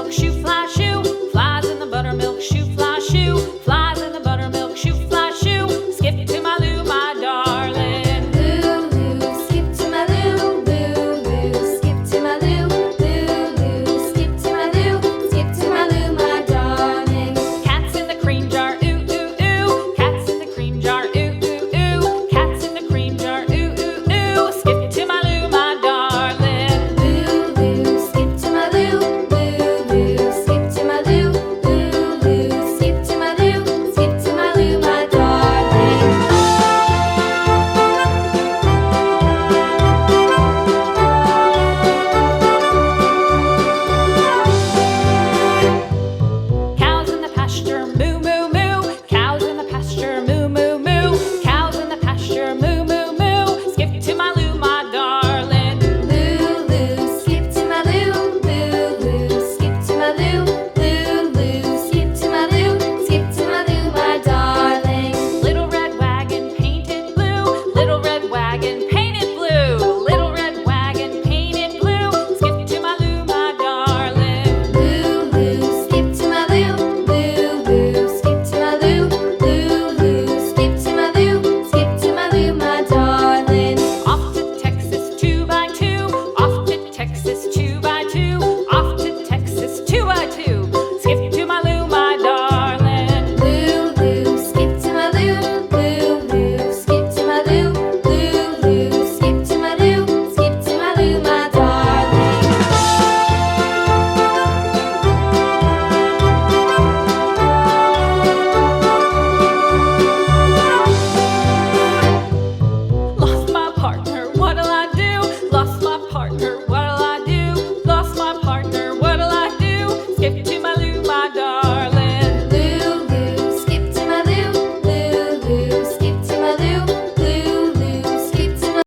buttermilk shoe, fly shoe. Flies in the buttermilk shoe, fly shoe. Flies in the buttermilk shoe, fly shoe. Skip to my Lou, my darling. Lou, skip to my Lou, Lou, skip to my Lou, Lou, skip to my Lou, skip to my Lou, my darling. Cats in the cream jar, ooh, ooh, ooh. Cats in the cream jar, ooh, ooh, ooh. Cats in the cream jar, ooh, ooh, ooh. Skip to my Lou, my darling. Lou, skip to my Lou, Lou, skip to my Lou, Lou, skip to my Lou, skip to my Lou, my darling. Cows in the pasture, moo, moo, moo. Cows in the pasture, moo, moo, moo. Cows in the pasture, moo, moo, moo. Skip to my Lou, my darling. Lou, skip to my Lou, Lou, skip to my Lou, Lou, skip to my Lou, skip to my Lou, my darling. Little red wagon painted blue. Little red wagon painted blue. Little red wagon painted blue. Skip to my Lou, my darling. Lou, skip to my Lou, Lou, skip to my Lou, Lou, skip to my Lou, skip to my Lou, my darling. Off to Texas 2x2. Off to Texas 2x2. Off to Texas 2x2. Skip to my Lou, my darling. Lou, skip to my Lou, Lou, skip to my Lou, Lou, skip to my Lou, skip to my Lou, my darling. Lost my partner, what'll I do? Lost my partner,